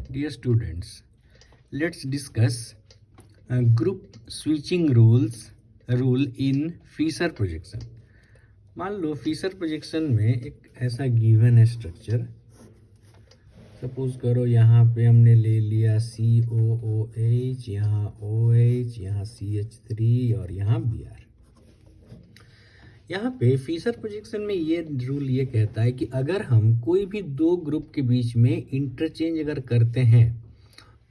Dear students, let's discuss group switching rule in Fisher projection. मान लो Fisher projection में एक ऐसा गिवन है स्ट्रक्चर. सपोज करो यहाँ पे हमने ले लिया COOH, यहाँ OH, यहाँ CH3 और यहाँ Br. यहाँ पे फिशर प्रोजेक्शन में ये रूल ये कहता है कि अगर हम कोई भी दो ग्रुप के बीच में इंटरचेंज अगर करते हैं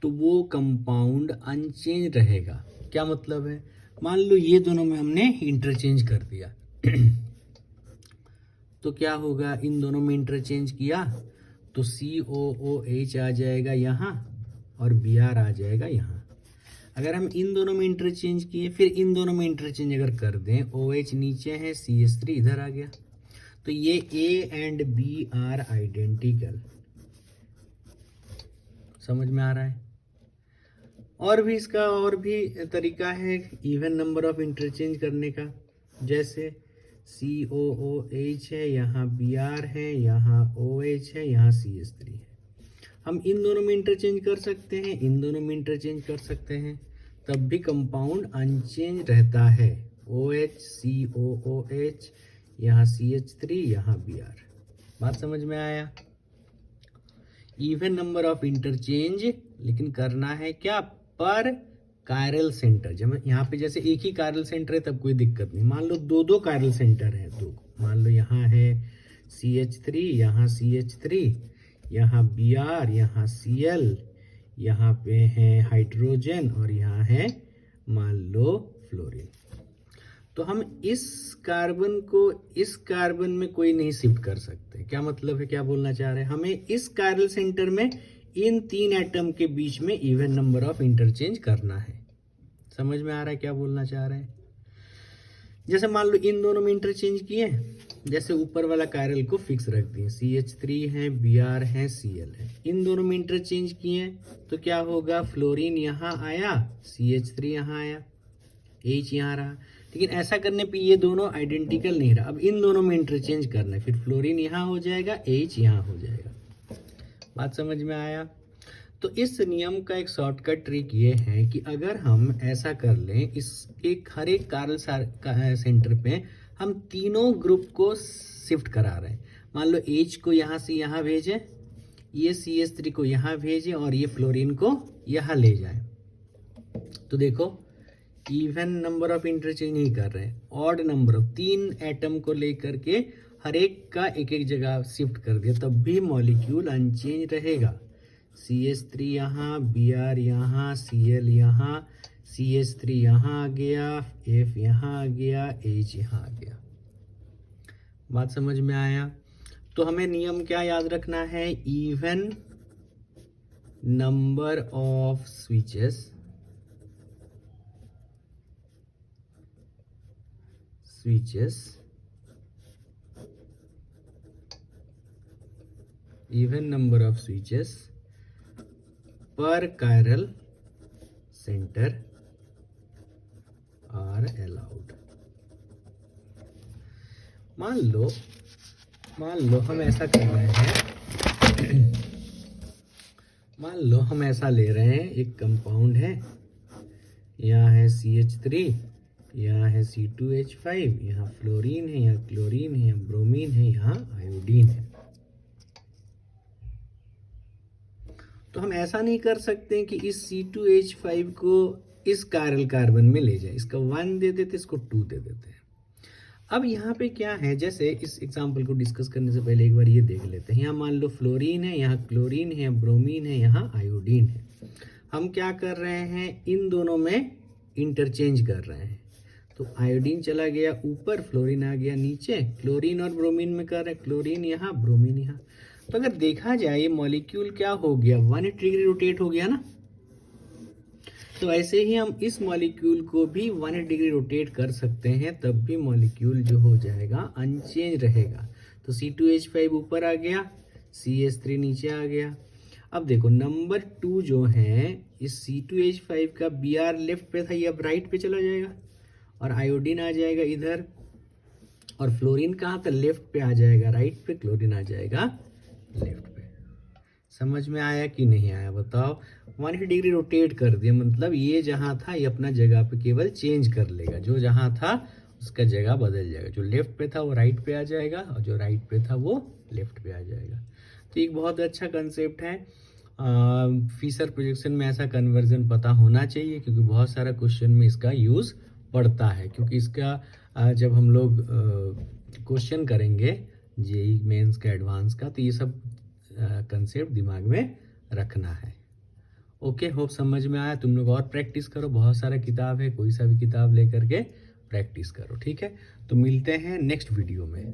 तो वो कंपाउंड अनचेंज रहेगा. क्या मतलब है? मान लो ये दोनों में हमने इंटरचेंज कर दिया तो क्या होगा? इन दोनों में इंटरचेंज किया तो COOH आ जाएगा यहाँ और Br आ जाएगा यहाँ. अगर हम इन दोनों में इंटरचेंज किए फिर इन दोनों में इंटरचेंज अगर कर दें, OH नीचे है, CH3 इधर आ गया, तो ये A and B are identical. समझ में आ रहा है? और भी इसका और भी तरीका है इवन नंबर ऑफ इंटरचेंज करने का. जैसे COOH है, यहाँ Br है, यहाँ OH है, यहाँ CH3 है. हम इन दोनों में इंटरचेंज कर सकते हैं, इन दोनों में इंटरचेंज कर सकते हैं, तब भी कंपाउंड अनचेंज रहता है. OH COOH, यहाँ CH3, यहाँ Br. बात समझ में आया? इवन नंबर ऑफ इंटरचेंज, लेकिन करना है क्या? पर कायरल सेंटर. जब यहाँ पे जैसे एक ही कायरल सेंटर है तब कोई दिक्कत नहीं. मान लो दो कायरल सेंटर है, दो. मान लो यहाँ है CH3, यहाँ CH3, यहाँ Br, यहाँ Cl, यहाँ पे है हाइड्रोजन और यहाँ है मान लो फ्लोरीन. तो हम इस कार्बन को इस कार्बन में कोई नहीं शिफ्ट कर सकते. क्या मतलब है? क्या बोलना चाह रहे हैं? हमें इस कायरल सेंटर में इन तीन एटम के बीच में इवन नंबर ऑफ इंटरचेंज करना है. समझ में आ रहा है क्या बोलना चाह रहे हैं? जैसे मान लो इन दोनों में इंटरचेंज किए, जैसे ऊपर वाला कायरल को फिक्स रख दिए, CH3 है, Br है, Cl है. इन दोनों में इंटरचेंज किए तो क्या होगा? फ्लोरीन यहाँ आया, CH3 यहाँ आया, H यहाँ रहा. लेकिन ऐसा करने पे ये दोनों आइडेंटिकल नहीं रहा. अब इन दोनों में इंटरचेंज करना है, फिर फ्लोरीन यहाँ हो जाएगा, H यहाँ हो जाएगा. बात समझ में आया? तो इस नियम का एक शॉर्टकट ट्रिक ये है कि अगर हम ऐसा कर लें, हर एक कार्बन सेंटर पे हम तीनों ग्रुप को शिफ्ट करा रहे हैं. मान लो H को यहाँ से यहाँ भेजें, ये CH3 को यहाँ भेजें और ये फ्लोरीन को यहाँ ले जाएं. तो देखो इवन नंबर ऑफ इंटरचेंज नहीं कर रहे हैं, ऑड नंबर ऑफ, तीन एटम को लेकर के हर एक का एक एक जगह शिफ्ट कर दिया, तब भी मॉलिक्यूल अनचेंज रहेगा. CH3 यहाँ, Br यहाँ, Cl यहाँ, CH3 यहाँ आ गया, F यहाँ आ गया, H यहाँ आ गया. बात समझ में आया? तो हमें नियम क्या याद रखना है? Even number of switches even number of switches per chiral center are allowed. मान लो हम ऐसा कर रहे हैं मान लो हम ऐसा ले रहे हैं, एक कंपाउंड है, यहाँ है CH3, यहाँ है C2H5, यहाँ फ्लोरीन है, यहाँ क्लोरीन है, यहाँ ब्रोमीन है, यहाँ आयोडीन है. तो हम ऐसा नहीं कर सकते कि इस C2H5 को इस कायरल कार्बन में ले जाए, इसका 1 दे देते, इसको 2 दे देते हैं. अब यहाँ पे क्या है, जैसे इस एग्जांपल को डिस्कस करने से पहले एक बार ये देख लेते हैं. यहाँ मान लो फ्लोरीन है, यहाँ क्लोरीन है, ब्रोमीन है, यहाँ आयोडीन है. हम क्या कर रहे हैं? इन दोनों में इंटरचेंज कर रहे हैं. तो आयोडीन चला गया ऊपर, फ्लोरीन आ गया नीचे. क्लोरीन और ब्रोमीन में कर रहे हैं, क्लोरीन यहाँ, ब्रोमीन यहाँ. तो अगर देखा जाए ये मॉलिक्यूल क्या हो गया? 180 डिग्री रोटेट हो गया ना. तो ऐसे ही हम इस मॉलिक्यूल को भी 180 डिग्री रोटेट कर सकते हैं, तब भी मॉलिक्यूल जो हो जाएगा अनचेंज रहेगा. तो C2H5 ऊपर आ गया, CH3 नीचे आ गया. अब देखो नंबर 2 जो है, इस C2H5 का Br लेफ्ट पे था, ये अब राइट पे चला जाएगा और आयोडीन आ जाएगा इधर, और फ्लोरीन कहाँ था? लेफ्ट पे आ जाएगा, राइट पे. क्लोरीन आ जाएगा लेफ्ट पे. समझ में आया कि नहीं आया बताओ। 180 डिग्री रोटेट कर दिया, मतलब ये जहाँ था ये अपना जगह पे केवल चेंज कर लेगा, जो जहाँ था उसका जगह बदल जाएगा, जो लेफ्ट पे था वो राइट पे आ जाएगा और जो राइट पे था वो लेफ्ट पे आ जाएगा। तो एक बहुत अच्छा कंसेप्ट है। फीचर प्रोजेक्शन में ऐसा कन्वर्जन पता होना चाहिए, क्योंकि बहुत सारा क्वेश्चन में इसका यूज़ पड़ता है, क्योंकि इसका जब हम लोग क्वेश्चन करेंगे जेईई मेंस का एडवांस का, तो ये सब कंसेप्ट दिमाग में रखना है। ओके, होप समझ में आया। तुम लोग और प्रैक्टिस करो, बहुत सारा किताब है, कोई सा भी किताब लेकर के प्रैक्टिस करो, ठीक है। तो मिलते हैं नेक्स्ट वीडियो में।